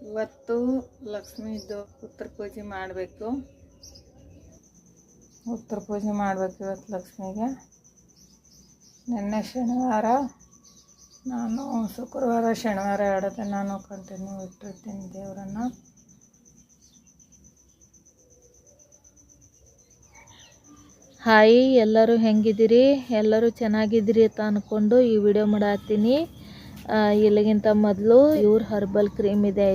ಇವತ್ತು ಲಕ್ಷ್ಮೀದು ಉತ್ತರ ಪೂಜೆ ಮಾಡಬೇಕು. ಇವತ್ತು ಲಕ್ಷ್ಮಿಗೆ. ನಿನ್ನೆ ಶನಿವಾರ, ನಾನು ಶುಕ್ರವಾರ ಶನಿವಾರ ಎರಡು ನಾನು ಕಂಟಿನ್ಯೂ ಇಟ್ಟಿರ್ತೀನಿ ದೇವರನ್ನು. ಹಾಯ್, ಎಲ್ಲರೂ ಹೆಂಗಿದ್ದೀರಿ? ಎಲ್ಲರೂ ಚೆನ್ನಾಗಿದ್ದೀರಿ ಅಂತ ಅಂದ್ಕೊಂಡು ಈ ವಿಡಿಯೋ ಮಾಡತ್ತೀನಿ. ಇಲ್ಲಿಗಿಂತ ಮೊದಲು ಇವ್ರ ಹರ್ಬಲ್ ಕ್ರೀಮ್ ಇದೆ.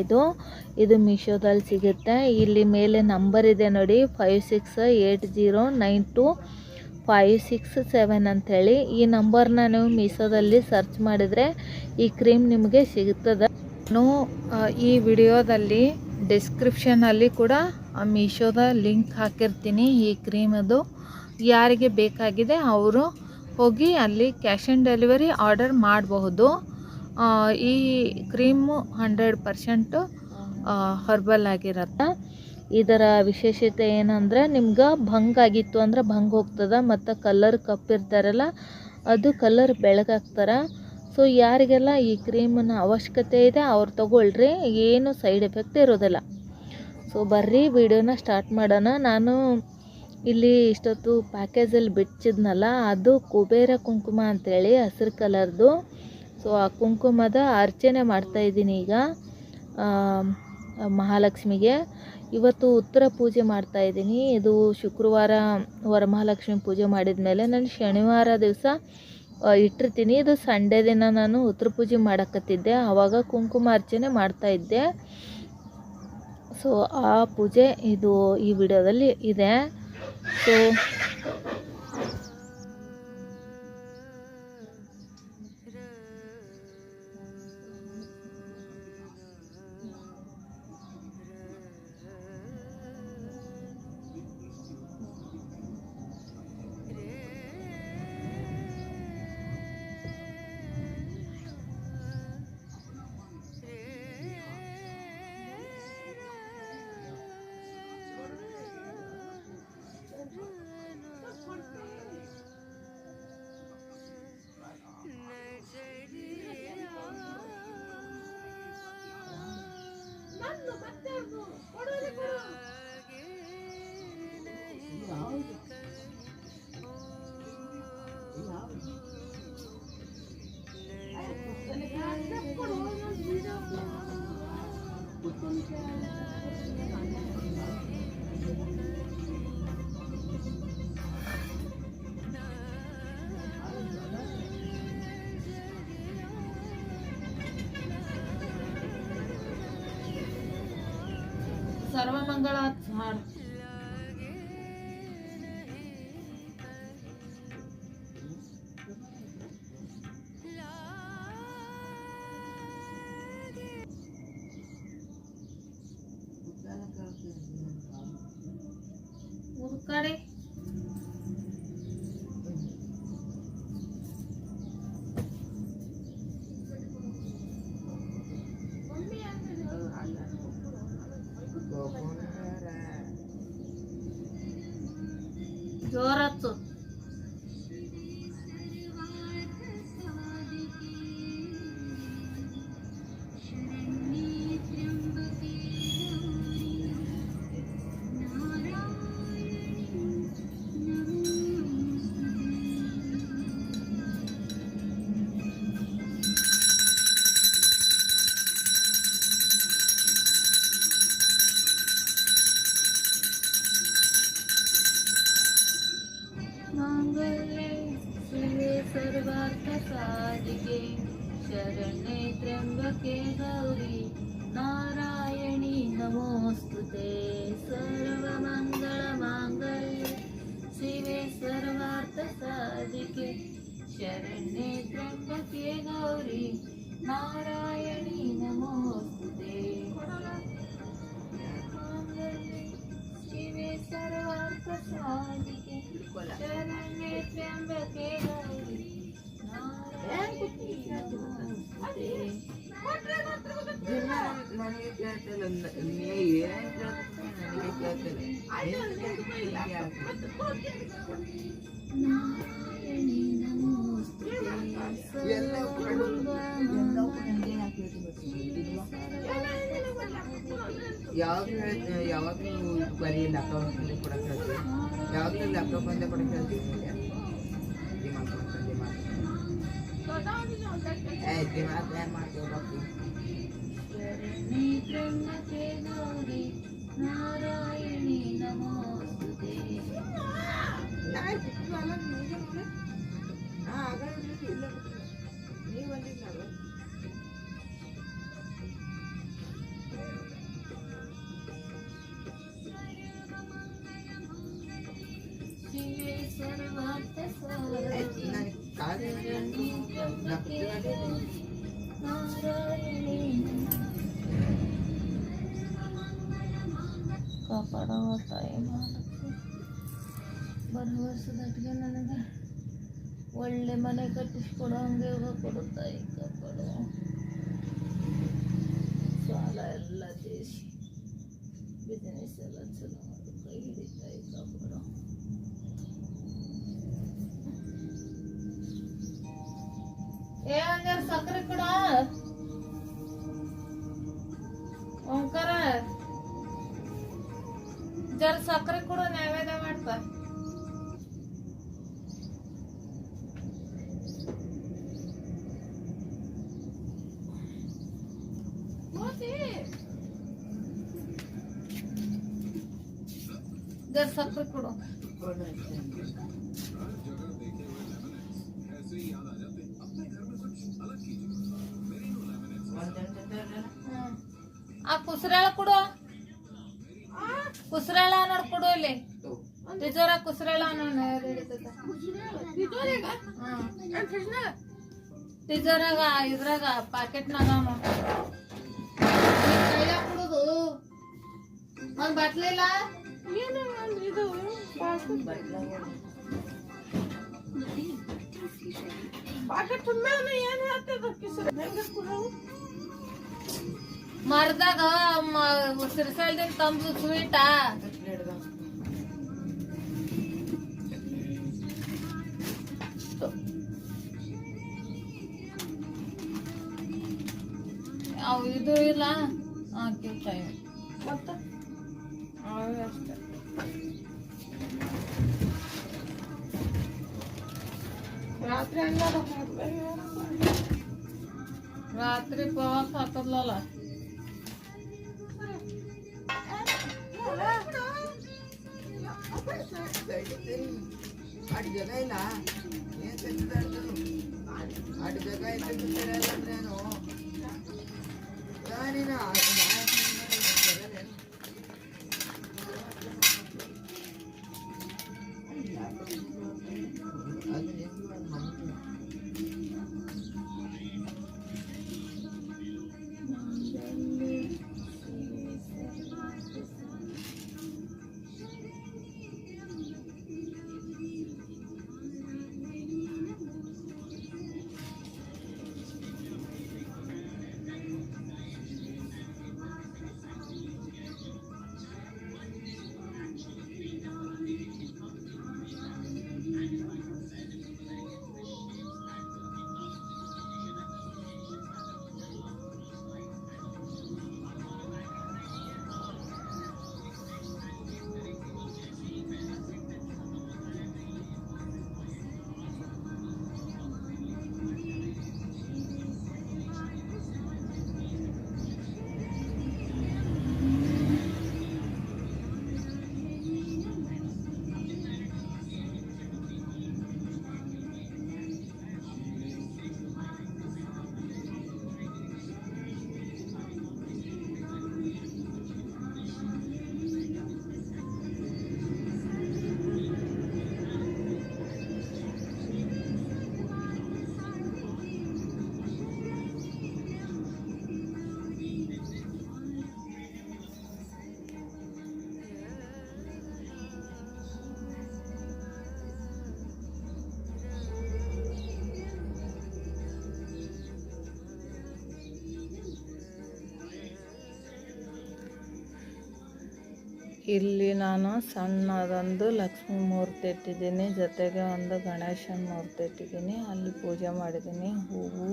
ಇದು ಮೀಶೋದಲ್ಲಿ ಸಿಗುತ್ತೆ. ಇಲ್ಲಿ ಮೇಲೆ ನಂಬರ್ ಇದೆ ನೋಡಿ, 5680925667 ಅಂಥೇಳಿ. ಈ ನಂಬರ್ನ ನೀವು ಮೀಶೋದಲ್ಲಿ ಸರ್ಚ್ ಮಾಡಿದರೆ ಈ ಕ್ರೀಮ್ ನಿಮಗೆ ಸಿಗುತ್ತದೆ. ನಾನು ಈ ವಿಡಿಯೋದಲ್ಲಿ ಡಿಸ್ಕ್ರಿಪ್ಷನಲ್ಲಿ ಕೂಡ ಮೀಶೋದ ಲಿಂಕ್ ಹಾಕಿರ್ತೀನಿ. ಈ ಕ್ರೀಮದು ಯಾರಿಗೆ ಬೇಕಾಗಿದೆ ಅವರು ಹೋಗಿ ಅಲ್ಲಿ ಕ್ಯಾಶ್ ಆನ್ ಡೆಲಿವರಿ ಆರ್ಡರ್ ಮಾಡಬಹುದು. ಈ ಕ್ರೀಮು 100% ಹರ್ಬಲ್ ಆಗಿರುತ್ತೆ. ಇದರ ವಿಶೇಷತೆ ಏನಂದ್ರೆ, ನಿಮ್ಗೆ ಭಂಗ್ ಆಗಿತ್ತು ಅಂದ್ರೆ ಭಂಗ್ ಹೋಗ್ತದೆ, ಮತ್ತು ಕಲರ್ ಕಪ್ಪಿರ್ತಾರಲ್ಲ ಅದು ಕಲರ್ ಬೆಳಗಾಗ್ತಾರೆ. ಸೊ ಯಾರಿಗೆಲ್ಲ ಈ ಕ್ರೀಮನ್ನ ಅವಶ್ಯಕತೆ ಇದೆ ಅವ್ರು ತಗೊಳ್ರಿ, ಏನು ಸೈಡ್ ಎಫೆಕ್ಟ್ ಇರೋದಿಲ್ಲ. ಸೊ ಬರ್ರಿ ವಿಡಿಯೋನ ಸ್ಟಾರ್ಟ್ ಮಾಡೋಣ. ನಾನು ಇಲ್ಲಿ ಇಷ್ಟೊತ್ತು ಪ್ಯಾಕೇಜಲ್ಲಿ ಬಿಚ್ಚಿದ್ನಲ್ಲ, ಅದು ಕುಬೇರ ಕುಂಕುಮ ಅಂಥೇಳಿ ಹಸಿರು ಕಲರ್ದು. ಸೊ ಆ ಕುಂಕುಮದ ಅರ್ಚನೆ ಮಾಡ್ತಾಯಿದ್ದೀನಿ ಈಗ ಮಹಾಲಕ್ಷ್ಮಿಗೆ. ಇವತ್ತು ಉತ್ತರ ಪೂಜೆ ಮಾಡ್ತಾಯಿದ್ದೀನಿ. ಇದು ಶುಕ್ರವಾರ ವರಮಹಾಲಕ್ಷ್ಮಿ ಪೂಜೆ ಮಾಡಿದ ಮೇಲೆ ನಾನು ಶನಿವಾರ ದಿವಸ ಇಟ್ಟಿರ್ತೀನಿ. ಇದು ಸಂಡೇ ದಿನ ನಾನು ಉತ್ತರ ಪೂಜೆ ಮಾಡಕತ್ತಿದ್ದೆ, ಆವಾಗ ಕುಂಕುಮ ಅರ್ಚನೆ ಮಾಡ್ತಾಯಿದ್ದೆ. ಸೊ ಆ ಪೂಜೆ ಇದು ಈ ವಿಡಿಯೋದಲ್ಲಿ ಇದೆ. ಸೊ ಸರ್ವಮಂಗಳ ಹಾಡು. ಮುದುಕಡೆ ಜೋರತ್ತು. सर्वार्थसाधिके शरण्ये त्र्यम्बके गौरी नारायणी नमोस्तुते. सर्वमङ्गलमाङ्गल्ये शिवे सर्वार्थसाधिके शरण्ये त्र्यम्बके गौरी नारायणी नमोस्तुते. शिवे सर्वार्थसाधिके शरण्ये त्र्यम्बके गौरी ಯಾವಾಗಲೂ ಬರೀ ಲ್ಯಾಪ್ಟಾಪ್ ಒಂದೇ ಕೊಡಕ್ಕೆ ಹೇಳ್ತೀವಿ, ಯಾವಾಗಲೂ ಲ್ಯಾಪ್ಟಾಪ್ ಒಂದೇ ಕೊಡಕ್ಕೆ ಹೇಳ್ತೀವಿ. ದಿಮಾಗ್ ಮಾಡ್ತೀವಿ ಬಾಕಿ ನಾರಾಯಣಿ ನಮೋಸ್ತುತೆ. ಕಾಪಾಡವ ತಾಯಿ ಮಹಾಲಕ್ಷ್ಮಿ, ಬರೋ ವರ್ಷದಟ್ಟಿಗೆ ನನಗೆ ಒಳ್ಳೆ ಮನೆ ಕಟ್ಟಿಸ್ಕೊಡೋ ಹಂಗೆ ಕೊಡು ತಾಯಿ, ಕಾಪಾಡು. ಸಾಲ ಎಲ್ಲ ದೇಶಿ ಬಿಸ್ನೆಸ್ ಎಲ್ಲ ಚಲೋ ಮಾಡು, ಕೈ ಹಿಡಿ ತಾಯಿ, ಕಾಪಾಡು. ಏ ಹಂಗಾರ ಸಕ್ಕರೆ ಕೊಡ ಓಂಕಾರ, ಜರ ಸಕ್ಕರೆ ಕೊಡು, ನೈವೇದ್ಯ ಮಾಡ್ತಾ. जर सफर करो आ कुसराಳ ಕೊಡು, ಕುಸರಾಳ ನೋಡಿ ಕೊಡು. ಇಲ್ಲಿ ತಿಜೋರ ಕುಸರಾಳ ತಿಜೋರಾಗ ಇದ್ರಾಗ ಪ್ಯಾಕೆಟ್ನಾಗ ಕೊಡುದು. ಒಂದ್ ಬಟ್ಲಿಲ್ಲ ಮರದಾಗ ಸಿರ್ಸಲ್ದಿನ ತಂಬು ಸ್ವೀಟ ಅವು ಇದು ಇಲ್ಲ ಟೈಮ್ ಮತ್ತೆ ಅಷ್ಟೇ. ರಾತ್ರಿ ಪ್ರವಾಸ ಹಾಕದ್ಲಲ್ಲ, ಅಡ್ ಜಾಗ ಇಲ್ಲ, ಏನ್ ಅಡ್ ಜಾಗ ಇಲ್ಲೇನು ಇಲ್ಲಿ ನಾನು ಸಣ್ಣದೊಂದು ಲಕ್ಷ್ಮೀ ಮೂರ್ತಿ ಇಟ್ಟಿದ್ದೀನಿ, ಜೊತೆಗೆ ಒಂದು ಗಣೇಶನ ಮೂರ್ತಿ ಇಟ್ಟಿದ್ದೀನಿ. ಅಲ್ಲಿ ಪೂಜೆ ಮಾಡಿದ್ದೀನಿ. ಹೂವು,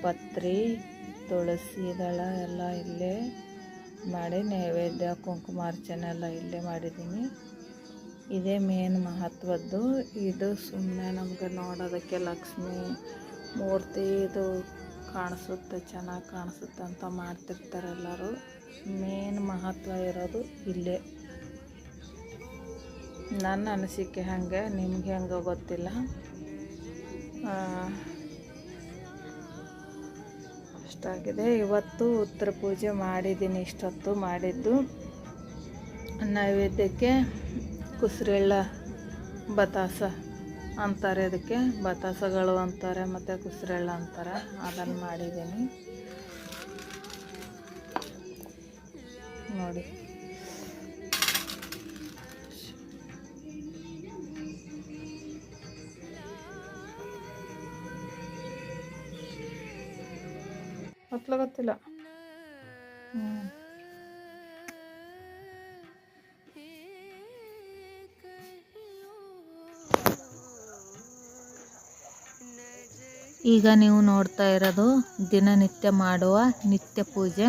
ಪತ್ರಿ, ತುಳಸಿ ದಳ ಎಲ್ಲ ಇಲ್ಲೇ ಮಾಡಿ ನೈವೇದ್ಯ ಕುಂಕುಮಾರ್ಚನೆ ಎಲ್ಲ ಇಲ್ಲೇ ಮಾಡಿದ್ದೀನಿ. ಇದೇ ಮೇನ್ ಮಹತ್ವದ್ದು. ಇದು ಸುಮ್ಮನೆ ನಮ್ಗೆ ನೋಡೋದಕ್ಕೆ ಲಕ್ಷ್ಮೀ ಮೂರ್ತಿ ಇದು ಕಾಣಿಸುತ್ತೆ, ಚೆನ್ನಾಗಿ ಕಾಣಿಸುತ್ತೆ ಅಂತ ಮಾಡ್ತಿರ್ತಾರೆ ಎಲ್ಲರೂ. ಮೇನ್ ಮಹತ್ವ ಇರೋದು ಇಲ್ಲೇ. ನನ್ನ ಅನಿಸಿಕೆ ಹಾಗೆ, ನಿಮ್ಗೆ ಹೆಂಗೆ ಗೊತ್ತಿಲ್ಲ. ಅಷ್ಟಾಗಿದೆ. ಇವತ್ತು ಉತ್ತರ ಪೂಜೆ ಮಾಡಿದ್ದೀನಿ. ಇಷ್ಟೊತ್ತು ಮಾಡಿದ್ದು ನೈವೇದ್ಯಕ್ಕೆ ಕುಸ್ರೆಳ್ಳ ಬತಾಸ ಅಂತಾರೆ, ಇದಕ್ಕೆ ಬತಾಸಗಳು ಅಂತಾರೆ ಮತ್ತು ಕುಸ್ರೆಳ್ಳ ಅಂತಾರೆ. ಅದನ್ನು ಮಾಡಿದ್ದೀನಿ ನೋಡಿ. ಗೊತ್ತಿಲ್ಲ. ಈಗ ನೀವು ನೋಡ್ತಾ ಇರೋದು ದಿನನಿತ್ಯ ಮಾಡುವ ನಿತ್ಯ ಪೂಜೆ.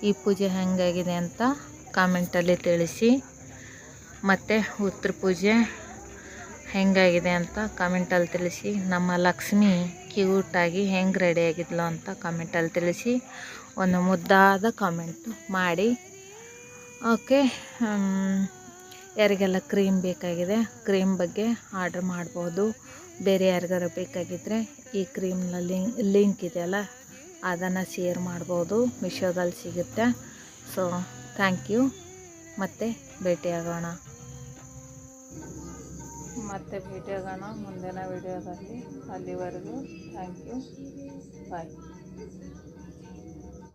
ಈ ಪೂಜೆ ಹೆಂಗಾಗಿದೆ ಅಂತ ಕಾಮೆಂಟಲ್ಲಿ ತಿಳಿಸಿ. ಮತ್ತು ಉತ್ತರ ಪೂಜೆ ಹೆಂಗಾಗಿದೆ ಅಂತ ಕಾಮೆಂಟಲ್ಲಿ ತಿಳಿಸಿ. ನಮ್ಮ ಲಕ್ಷ್ಮಿ ಕ್ಯೂಟಾಗಿ ಹೆಂಗೆ ರೆಡಿಯಾಗಿದ್ಲು ಅಂತ ಕಾಮೆಂಟಲ್ಲಿ ತಿಳಿಸಿ. ಒಂದು ಮುದ್ದಾದ ಕಾಮೆಂಟ್ ಮಾಡಿ. ಓಕೆ, ಯಾರಿಗೆಲ್ಲ ಕ್ರೀಮ್ ಬೇಕಾಗಿದೆ, ಕ್ರೀಮ್ ಬಗ್ಗೆ ಆರ್ಡ್ರ್ ಮಾಡ್ಬೋದು. ಬೇರೆ ಯಾರಿಗಾರು ಬೇಕಾಗಿದ್ದರೆ ಈ ಕ್ರೀಮ್ನ ಲಿಂಕ್ ಇದೆಯಲ್ಲ, ಅದನ್ನು ಶೇರ್ ಮಾಡ್ಬೋದು. ಮೀಶೋದಲ್ಲಿ ಸಿಗುತ್ತೆ. So thank you. ಮತ್ತೆ ಭೇಟಿಯಾಗೋಣ ಮುಂದಿನ ವಿಡಿಯೋದಲ್ಲಿ. ಅಲ್ಲಿವರೆಗೂ ಥ್ಯಾಂಕ್ ಯು. ಬಾಯ್.